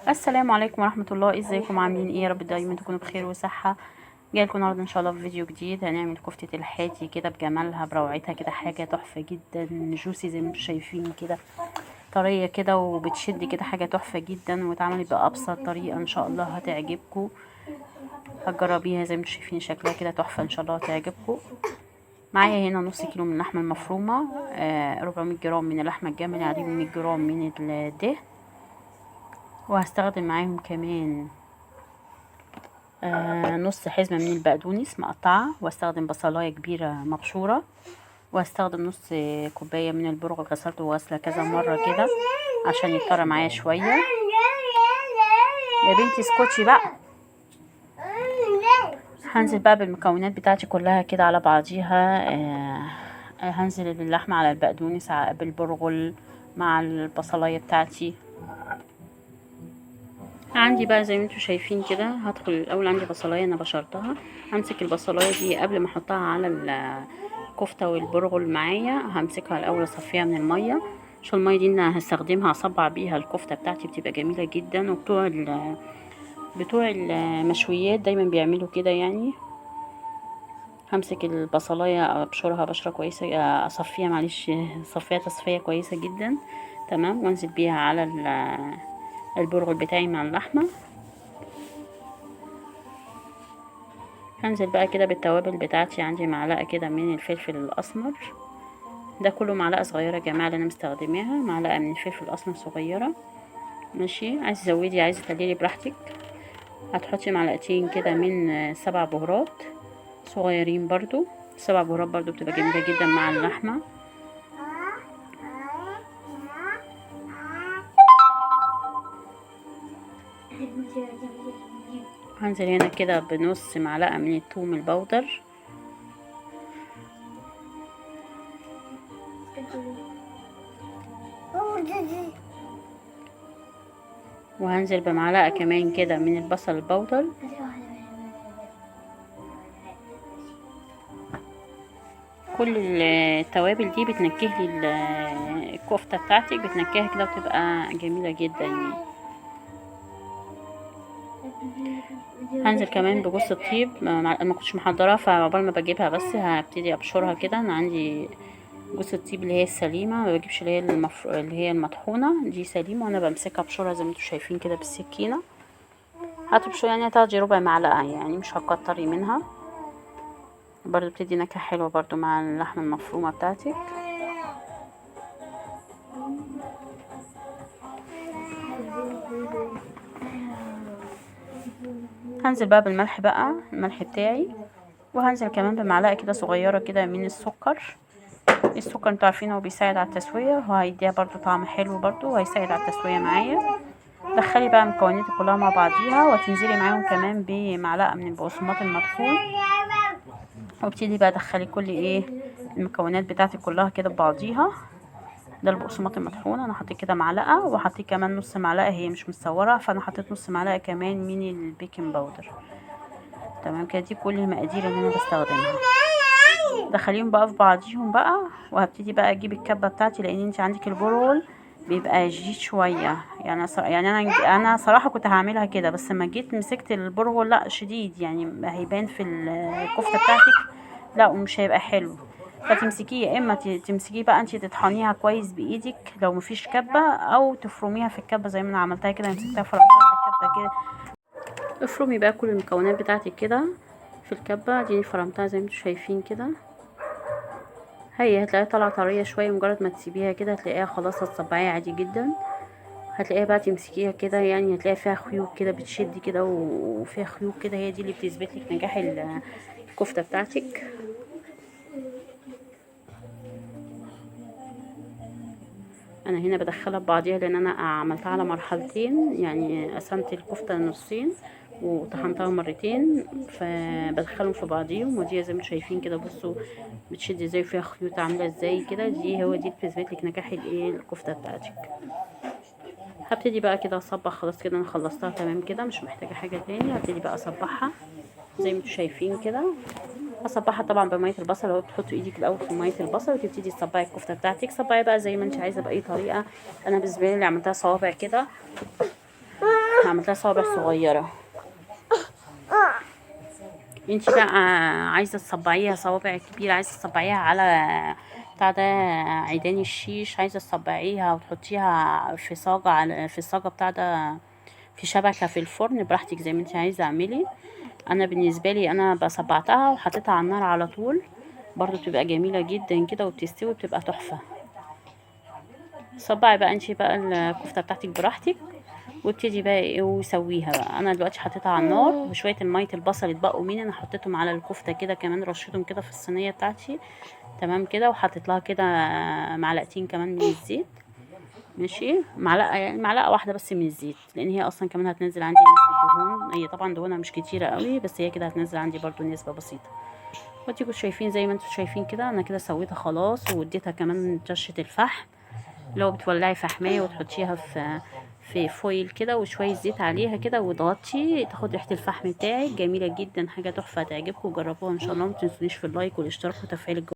السلام عليكم ورحمة الله. ازيكم عاملين ايه؟ يا رب دايما تكونوا بخير وصحة. جايلكم النهارده ان شاء الله في فيديو جديد. هنعمل كفتة الحاتي كده بجمالها بروعتها كده، حاجة تحفة جدا، جوسي زي ما انتم شايفين كده، طرية كده وبتشد كده، حاجة تحفة جدا واتعملت بأبسط طريقة. ان شاء الله هتعجبكم، هتجربيها زي ما انتم شايفين شكلها كده تحفة، ان شاء الله هتعجبكم. معايا هنا نص كيلو من اللحمة المفرومة، 400 جرام من اللحمة الجملي، عليهم 100 جرام من الدهن، وهستخدم معاهم كمان نص حزمة من البقدونس مقطعة، واستخدم بصلاية كبيرة مبشورة، واستخدم نص كوباية من البرغل غسلته وغسله كذا مرة كده عشان يطرى معايا شوية. يا بنتي اسكتي بقى. هنزل بقى بالمكونات بتاعتي كلها كده على بعضيها. هنزل اللحمة على البقدونس بالبرغل مع البصلاية بتاعتي. عندي بقى زي ما انتوا شايفين كده، هدخل الاول عندي بصلايه انا بشرتها، همسك البصلايه دي قبل ما احطها على الكفته والبرغل معايا، همسكها الاول اصفيها من الميه، عشان الميه دي انا هستخدمها اصبع بيها الكفته بتاعتي، بتبقى جميله جدا. وبتوع بتوع المشويات دايما بيعملوا كده يعني. همسك البصلايه ابشرها بشره كويسه، اصفيها معلش، اصفيها تصفيه كويسه جدا، تمام، وانزل بيها على البرغل بتاعي مع اللحمه. هنزل بقى كده بالتوابل بتاعتي، عندي معلقه كده من الفلفل الاسمر، ده كله معلقه صغيره يا جماعه اللي انا مستخدماها، معلقه من الفلفل الاسمر صغيره، ماشي. عايزه تزودي عايزه تقللي براحتك. هتحطي معلقتين كده من سبع بهارات صغيرين برضو، سبع بهارات برضو بتبقى جميله جدا مع اللحمه. هنزل هنا كده بنص معلقه من الثوم البودر، وهنزل بمعلقه كمان كده من البصل البودر. كل التوابل دي بتنكه لي الكفته بتاعتك، بتنكهها كده وتبقى جميله جدا يعني. هنزل كمان بجوز الطيب، ما كنتش محضراها، فعقبال ما بجيبها بس هبتدي ابشرها كده. انا عندي جوز الطيب اللي هي السليمه، ما بجيبش اللي هي اللي هي المطحونه دي سليمه، وانا بمسكها ابشرها زي ما انتم شايفين كده بالسكينه. هتبشر يعني هتاخدي ربع معلقه يعني، مش هتكتري منها، برضو بتدي نكهه حلوه برضو مع اللحمه المفرومه بتاعتك. هنزل بقى بالملح بقى، الملح بتاعي، وهنزل كمان بمعلقه كده صغيره كده من السكر. السكر انتوا عارفين هو بيساعد على التسويه، وهيديها برضو طعم حلو برضو، وهيساعد على التسويه معايا. دخلي بقى مكوناتي كلها مع بعضيها، وتنزلي معاهم كمان بمعلقه من البقسماط المطحون، وابتدي بقى دخلي كل المكونات بتاعتي كلها كده ببعضيها. ده البقسماط المطحون، انا حطيت كده معلقه، وحطيت كمان نص معلقه، هي مش متصوره فانا حطيت نص معلقه كمان من البيكنج باودر، تمام كده. دي كل المقادير اللي انا بستخدمها. دخليهم بقى في بعضيهم بقى، وهبتدي بقى اجيب الكبه بتاعتي، لان انت عندك البرغل بيبقى جديد شويه يعني. يعني انا صراحه كنت هعملها كده، بس لما جيت مسكت البرغل لا شديد يعني، هيبان في الكفته بتاعتك، لا ومش هيبقى حلو. فتمسكيه، يا اما تمسكيه بقى انت تطحنيها كويس بايدك لو مفيش كبه، او تفرميها في الكبه زي ما انا عملتها كده، مسكتها فرمتها في الكبه كده. افرمي بقى كل المكونات بتاعتك كده في الكبه دي، فرمتها زي ما انتم شايفين كده. هي هتلاقيها طالعه طريه شويه، مجرد ما تسيبيها كده هتلاقيها خلاص هتصبعيها عادي جدا. هتلاقيها بقى تمسكيها كده يعني، هتلاقيها فيها خيوط كده بتشد كده، وفيها خيوط كده، هي دي اللي بتثبت لك نجاح الكفته بتاعتك. انا هنا بدخلها ببعضيها، لان انا عملتها على مرحلتين يعني، قسمت الكفته نصين وطحنتها مرتين، فبدخلهم في بعضيهم. ودي زي ما انتم شايفين كده، بصوا بتشد ازاي، فيها خيوط عامله ازاي كده، دي هو دي بتثبت لك نجاح الكفته بتاعتك. هبتدي بقى كده اصبح، خلاص كده انا خلصتها تمام كده، مش محتاجه حاجه تاني. هبتدي بقى اصبحها زي ما انتم شايفين كده. هصبحها طبعا بميه البصل، لو تحطي ايدك الاول في ميه البصل وتبتدي تصبعي الكفته بتاعتك. صبعي بقى زي ما انت عايزه باي طريقه. انا بالنسبه لي اللي عملتها صوابع كده، عملتها صوابع صغيره. انت بقى عايزه تصبعيها صوابع كبيره، عايزه تصبعيها على بتاع ده عيدان الشيش، عايزه تصبعيها وتحطيها في صاجه، على في الصاجه بتاع ده في شبكه في الفرن، براحتك زي ما انت عايزه اعملي. انا بالنسبه لي انا بصبعتها وحطيتها على النار على طول، برضو بتبقى جميله جدا كده وبتستوي بتبقى تحفه. صبعي بقى انت بقى الكفته بتاعتك براحتك، وابتدي بقى ايه وسويها بقى. انا دلوقتي حطيتها على النار، وشويه الميه البصل اتبقوا مني انا حطيتهم على الكفته كده كمان، رشيتهم كده في الصينيه بتاعتي تمام كده، وحطيت لها كده معلقتين كمان من الزيت. ماشي، معلقه يعني معلقه واحده بس من الزيت، لان هي اصلا كمان هتنزل عندي نسبه دهون، هي طبعا دهونها مش كتيره قوي بس هي كده هتنزل عندي برضو نسبه بسيطه. واديكوا شايفين زي ما انتوا شايفين كده، انا كده سويتها خلاص، واديتها كمان رشه الفحم، لو بتولعي فحمايه وتحطيها في فويل كده وشويه زيت عليها كده وتغطي، تاخد ريحه الفحم بتاعك جميله جدا، حاجه تحفه هتعجبكم، جربوها ان شاء الله. ما تنسونيش في اللايك والاشتراك وتفعيل الجرس.